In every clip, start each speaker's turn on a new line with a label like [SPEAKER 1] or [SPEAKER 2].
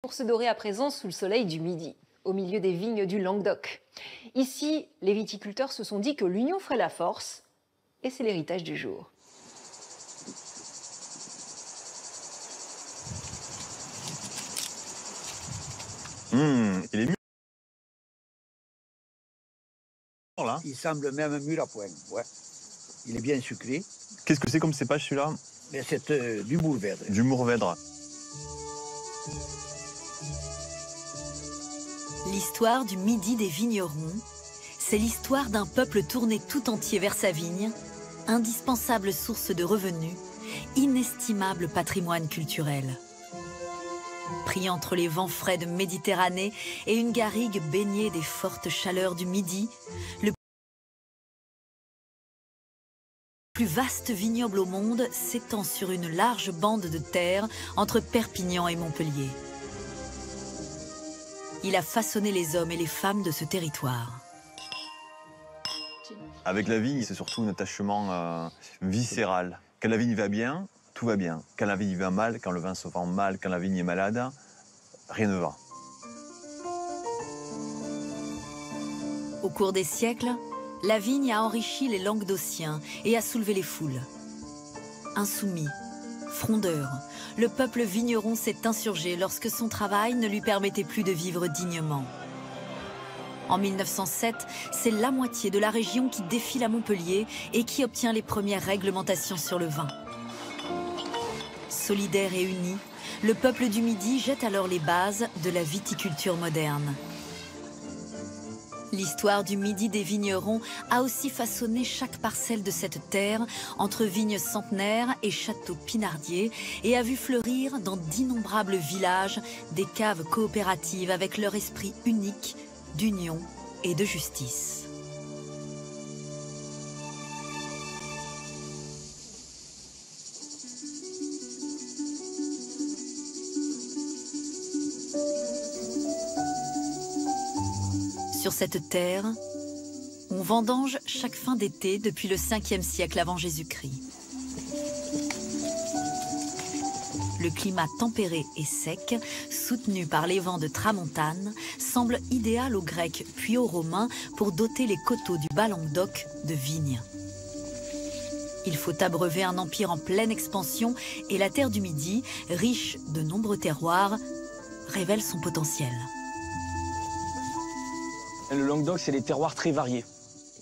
[SPEAKER 1] Pour se dorer à présent sous le soleil du Midi, au milieu des vignes du Languedoc. Ici, les viticulteurs se sont dit que l'union ferait la force, et c'est l'héritage du jour.
[SPEAKER 2] Il est mûr là.
[SPEAKER 3] Il semble même mûr à point, ouais. Il est bien sucré.
[SPEAKER 2] Qu'est-ce que c'est comme cépage celui-là?
[SPEAKER 3] C'est du Mourvèdre.
[SPEAKER 2] Du Mourvèdre.
[SPEAKER 4] L'histoire du Midi des vignerons, c'est l'histoire d'un peuple tourné tout entier vers sa vigne, indispensable source de revenus, inestimable patrimoine culturel. Pris entre les vents frais de Méditerranée et une garrigue baignée des fortes chaleurs du Midi, le plus vaste vignoble au monde s'étend sur une large bande de terre entre Perpignan et Montpellier. Il a façonné les hommes et les femmes de ce territoire.
[SPEAKER 2] Avec la vigne, c'est surtout un attachement viscéral. Quand la vigne va bien, tout va bien. Quand la vigne va mal, quand le vin se vend mal, quand la vigne est malade, rien ne va.
[SPEAKER 4] Au cours des siècles, la vigne a enrichi les Languedociens et a soulevé les foules. Insoumis, frondeur, le peuple vigneron s'est insurgé lorsque son travail ne lui permettait plus de vivre dignement. En 1907, c'est la moitié de la région qui défile à Montpellier et qui obtient les premières réglementations sur le vin. Solidaire et uni, le peuple du Midi jette alors les bases de la viticulture moderne. L'histoire du Midi des vignerons a aussi façonné chaque parcelle de cette terre entre vignes centenaires et châteaux pinardiers et a vu fleurir dans d'innombrables villages des caves coopératives avec leur esprit unique d'union et de justice. Sur cette terre, on vendange chaque fin d'été depuis le 5e siècle avant Jésus-Christ. Le climat tempéré et sec, soutenu par les vents de tramontane, semble idéal aux Grecs puis aux Romains pour doter les coteaux du Bas-Languedoc de vignes. Il faut abreuver un empire en pleine expansion et la terre du Midi, riche de nombreux terroirs, révèle son potentiel.
[SPEAKER 5] Le Languedoc, c'est des terroirs très variés.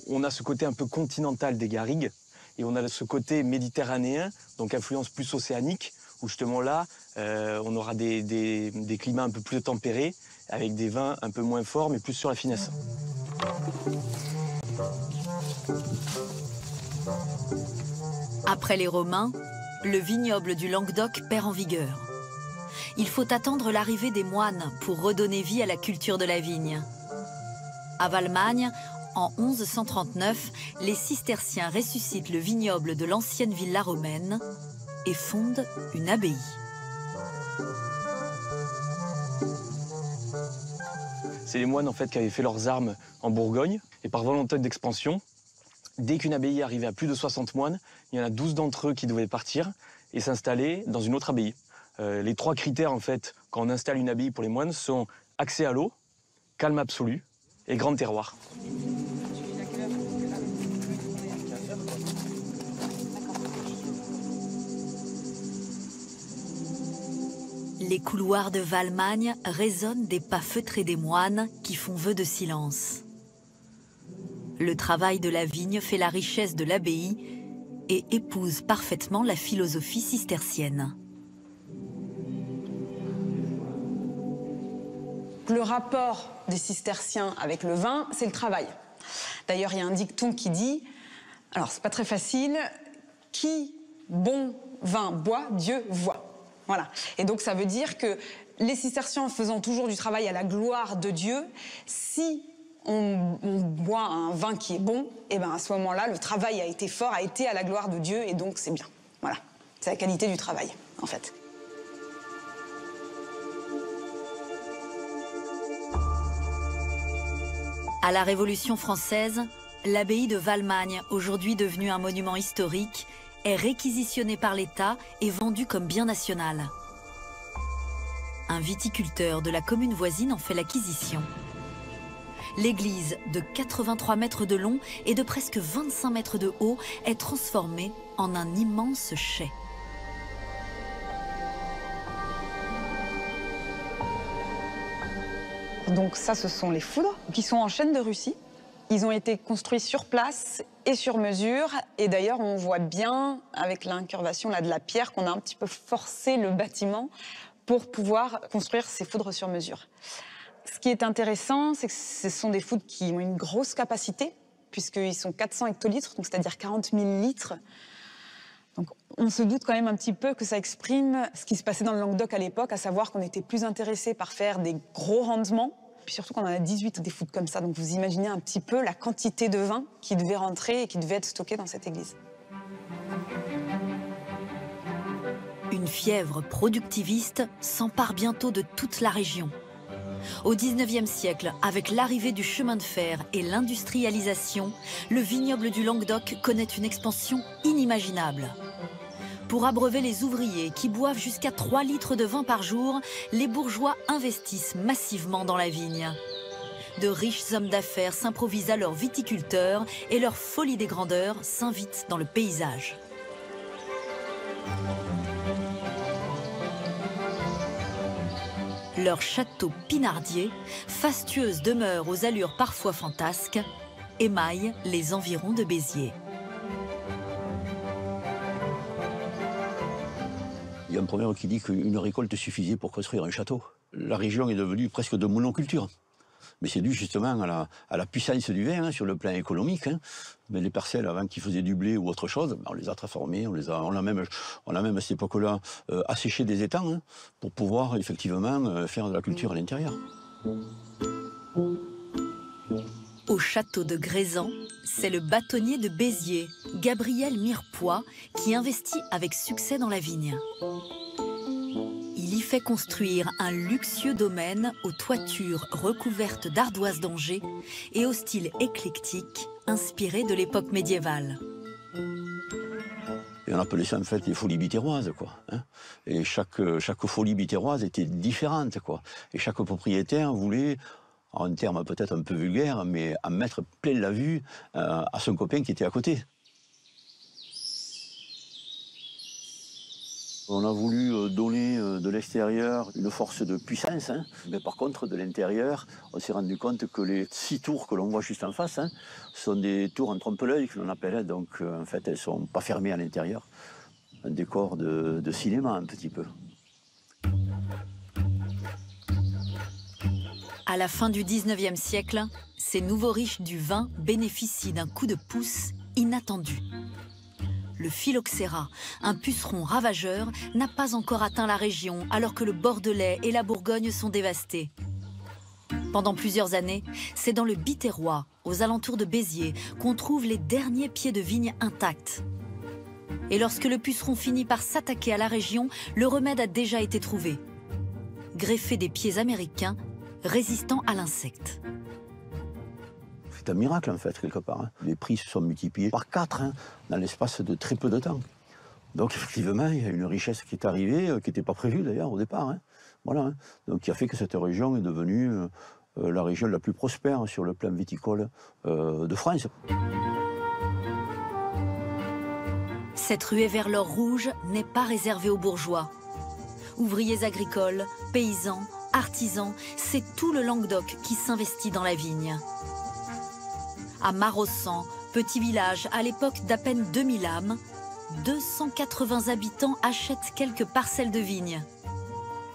[SPEAKER 5] On a ce côté un peu continental des garrigues et on a ce côté méditerranéen, donc influence plus océanique, où justement là, on aura des climats un peu plus tempérés, avec des vins un peu moins forts, mais plus sur la finesse.
[SPEAKER 4] Après les Romains, le vignoble du Languedoc perd en vigueur. Il faut attendre l'arrivée des moines pour redonner vie à la culture de la vigne. À Valmagne, en 1139, les cisterciens ressuscitent le vignoble de l'ancienne villa romaine et fondent une abbaye.
[SPEAKER 5] C'est les moines en fait qui avaient fait leurs armes en Bourgogne et par volonté d'expansion, dès qu'une abbaye arrivait à plus de 60 moines, il y en a 12 d'entre eux qui devaient partir et s'installer dans une autre abbaye. Les 3 critères en fait quand on installe une abbaye pour les moines sont accès à l'eau, calme absolu et grand terroir.
[SPEAKER 4] Les couloirs de Valmagne résonnent des pas feutrés des moines qui font vœu de silence. Le travail de la vigne fait la richesse de l'abbaye et épouse parfaitement la philosophie cistercienne.
[SPEAKER 6] Le rapport des cisterciens avec le vin, c'est le travail. D'ailleurs, il y a un dicton qui dit, alors c'est pas très facile, qui bon vin boit, Dieu voit. Voilà. Et donc ça veut dire que les cisterciens faisant toujours du travail à la gloire de Dieu, si on boit un vin qui est bon, et ben à ce moment-là, le travail a été fort, a été à la gloire de Dieu, et donc c'est bien. Voilà. C'est la qualité du travail, en fait.
[SPEAKER 4] À la Révolution française, l'abbaye de Valmagne, aujourd'hui devenue un monument historique, est réquisitionnée par l'État et vendue comme bien national. Un viticulteur de la commune voisine en fait l'acquisition. L'église de 83 mètres de long et de presque 25 mètres de haut est transformée en un immense chai.
[SPEAKER 6] Donc ça, ce sont les foudres qui sont en chêne de Russie. Ils ont été construits sur place et sur mesure. Et d'ailleurs, on voit bien, avec l'incurvation là, de la pierre, qu'on a un petit peu forcé le bâtiment pour pouvoir construire ces foudres sur mesure. Ce qui est intéressant, c'est que ce sont des foudres qui ont une grosse capacité, puisqu'ils sont 400 hectolitres, donc c'est-à-dire 40 000 litres. Donc on se doute quand même un petit peu que ça exprime ce qui se passait dans le Languedoc à l'époque, à savoir qu'on était plus intéressé par faire des gros rendements, puis surtout qu'on en a 18 des foudres comme ça. Donc vous imaginez un petit peu la quantité de vin qui devait rentrer et qui devait être stocké dans cette église.
[SPEAKER 4] Une fièvre productiviste s'empare bientôt de toute la région. Au XIXe siècle, avec l'arrivée du chemin de fer et l'industrialisation, le vignoble du Languedoc connaît une expansion inimaginable. Pour abreuver les ouvriers qui boivent jusqu'à 3 litres de vin par jour, les bourgeois investissent massivement dans la vigne. De riches hommes d'affaires s'improvisent alors viticulteurs et leur folie des grandeurs s'invite dans le paysage. Leur château pinardier, fastueuse demeure aux allures parfois fantasques, émaille les environs de Béziers.
[SPEAKER 3] Il y a un proverbe qui dit qu'une récolte suffisait pour construire un château. La région est devenue presque de monoculture. Mais c'est dû justement à la puissance du vin, hein, sur le plan économique. Hein. Mais les parcelles avant qui faisaient du blé ou autre chose, on les a transformées, on a même à cette époque-là asséché des étangs, hein, pour pouvoir effectivement faire de la culture à l'intérieur.
[SPEAKER 4] Au château de Grézan, c'est le bâtonnier de Béziers, Gabriel Mirepoix, qui investit avec succès dans la vigne. Il y fait construire un luxueux domaine aux toitures recouvertes d'ardoises d'Angers et au style éclectique inspiré de l'époque médiévale.
[SPEAKER 3] Et on appelait ça en fait les folies bitéroises, quoi. Hein. Et chaque folie bitéroise était différente, quoi. Et chaque propriétaire voulait, en termes peut-être un peu vulgaires, mais en mettre plein la vue à son copain qui était à côté. On a voulu donner de l'extérieur une force de puissance, hein. Mais par contre, de l'intérieur, on s'est rendu compte que les 6 tours que l'on voit juste en face, hein, sont des tours en trompe-l'œil que l'on appelle, donc en fait elles ne sont pas fermées à l'intérieur. Un décor de cinéma un petit peu.
[SPEAKER 4] À la fin du XIXe siècle, ces nouveaux riches du vin bénéficient d'un coup de pouce inattendu. Le phylloxéra, un puceron ravageur, n'a pas encore atteint la région alors que le Bordelais et la Bourgogne sont dévastés. Pendant plusieurs années, c'est dans le Biterrois, aux alentours de Béziers, qu'on trouve les derniers pieds de vigne intacts. Et lorsque le puceron finit par s'attaquer à la région, le remède a déjà été trouvé. Greffer des pieds américains résistants à l'insecte.
[SPEAKER 3] C'est un miracle, en fait, quelque part. Hein. Les prix se sont multipliés par 4, hein, dans l'espace de très peu de temps. Donc, effectivement, il y a une richesse qui est arrivée, qui n'était pas prévue, d'ailleurs, au départ. Hein. Voilà, hein. Donc, qui a fait que cette région est devenue la région la plus prospère sur le plan viticole de France.
[SPEAKER 4] Cette ruée vers l'or rouge n'est pas réservée aux bourgeois. Ouvriers agricoles, paysans, artisans, c'est tout le Languedoc qui s'investit dans la vigne. À Marossan, petit village à l'époque d'à peine 2000 âmes, 280 habitants achètent quelques parcelles de vignes.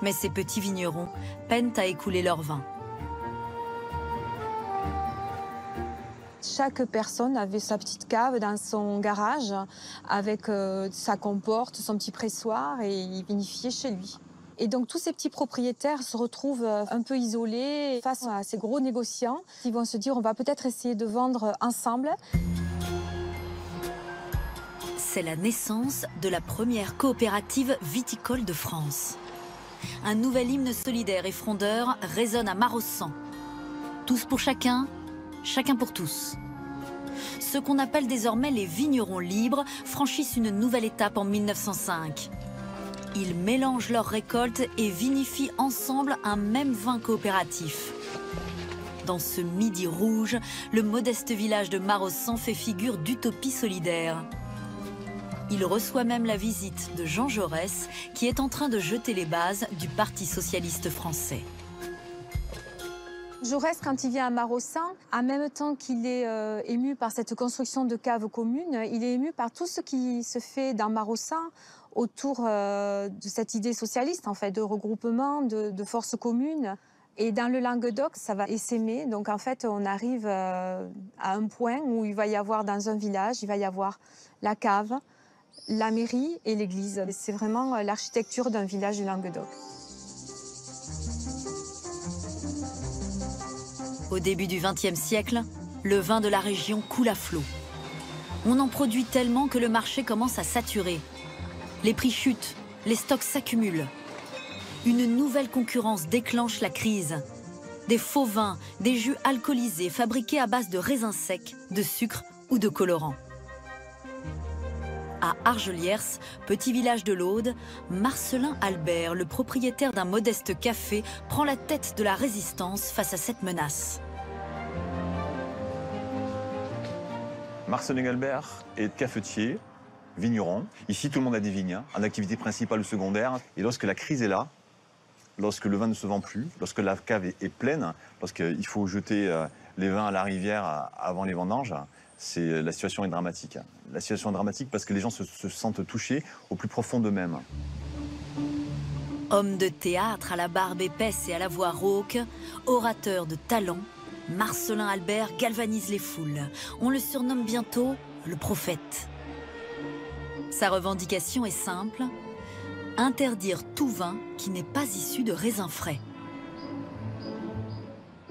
[SPEAKER 4] Mais ces petits vignerons peinent à écouler leur vin.
[SPEAKER 7] Chaque personne avait sa petite cave dans son garage avec sa comporte, son petit pressoir et il vinifiait chez lui. Et donc tous ces petits propriétaires se retrouvent un peu isolés face à ces gros négociants. Ils vont se dire on va peut-être essayer de vendre ensemble.
[SPEAKER 4] C'est la naissance de la première coopérative viticole de France. Un nouvel hymne solidaire et frondeur résonne à Marossan. Tous pour chacun, chacun pour tous. Ceux qu'on appelle désormais les vignerons libres franchissent une nouvelle étape en 1905. Ils mélangent leurs récoltes et vinifient ensemble un même vin coopératif. Dans ce midi rouge, le modeste village de Maraussan fait figure d'utopie solidaire. Il reçoit même la visite de Jean Jaurès, qui est en train de jeter les bases du Parti socialiste français.
[SPEAKER 7] Jaurès, quand il vient à Maraussan, en même temps qu'il est ému par cette construction de caves communes, il est ému par tout ce qui se fait dans Maraussan autour de cette idée socialiste, en fait, de regroupement, de forces communes. Et dans le Languedoc, ça va essaimer. Donc, en fait, on arrive à un point où il va y avoir, dans un village, il va y avoir la cave, la mairie et l'église. C'est vraiment l'architecture d'un village du Languedoc.
[SPEAKER 4] Au début du XXe siècle, le vin de la région coule à flot. On en produit tellement que le marché commence à saturer. Les prix chutent, les stocks s'accumulent. Une nouvelle concurrence déclenche la crise. Des faux vins, des jus alcoolisés fabriqués à base de raisins secs, de sucre ou de colorants. À Argeliers, petit village de l'Aude, Marcelin Albert, le propriétaire d'un modeste café, prend la tête de la résistance face à cette menace.
[SPEAKER 2] Marcelin Albert est cafetier, vigneron. Ici, tout le monde a des vignes, en activité principale ou secondaire. Et lorsque la crise est là, lorsque le vin ne se vend plus, lorsque la cave est pleine, lorsqu'il faut jeter les vins à la rivière avant les vendanges, la situation est dramatique. La situation est dramatique parce que les gens se sentent touchés au plus profond d'eux-mêmes.
[SPEAKER 4] Homme de théâtre à la barbe épaisse et à la voix rauque, orateur de talent, Marcelin Albert galvanise les foules. On le surnomme bientôt le prophète. Sa revendication est simple, interdire tout vin qui n'est pas issu de raisins frais.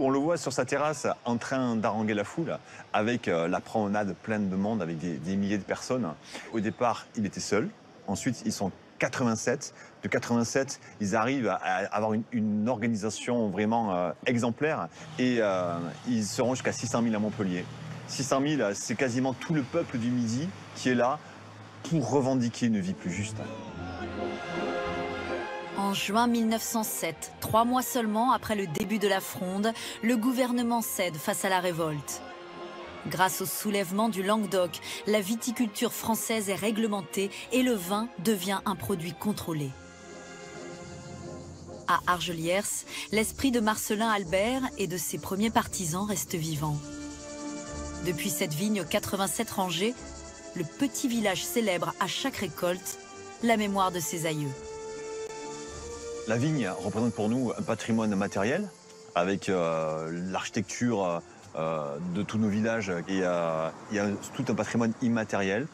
[SPEAKER 2] On le voit sur sa terrasse en train d'haranguer la foule avec la promenade pleine de monde, avec des milliers de personnes. Au départ, il était seul. Ensuite, ils sont 87. De 87, ils arrivent à avoir une organisation vraiment exemplaire. Et ils seront jusqu'à 600 000 à Montpellier. 600 000, c'est quasiment tout le peuple du Midi qui est là pour revendiquer une vie plus juste.
[SPEAKER 4] En juin 1907, 3 mois seulement après le début de la Fronde, le gouvernement cède face à la révolte. Grâce au soulèvement du Languedoc, la viticulture française est réglementée et le vin devient un produit contrôlé. À Argeliers, l'esprit de Marcelin Albert et de ses premiers partisans reste vivant. Depuis cette vigne aux 87 rangées, le petit village célèbre à chaque récolte la mémoire de ses aïeux.
[SPEAKER 2] La vigne représente pour nous un patrimoine matériel avec l'architecture de tous nos villages. Et il y a tout un patrimoine immatériel,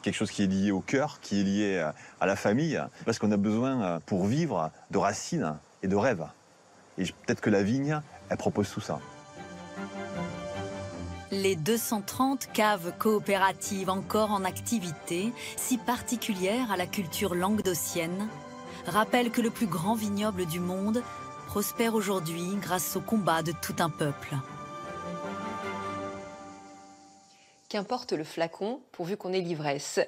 [SPEAKER 2] quelque chose qui est lié au cœur, qui est lié à la famille, parce qu'on a besoin pour vivre de racines et de rêves. Et peut-être que la vigne, elle propose tout ça.
[SPEAKER 4] Les 230 caves coopératives encore en activité, si particulières à la culture languedocienne, rappellent que le plus grand vignoble du monde prospère aujourd'hui grâce au combat de tout un peuple.
[SPEAKER 1] Qu'importe le flacon, pourvu qu'on ait l'ivresse.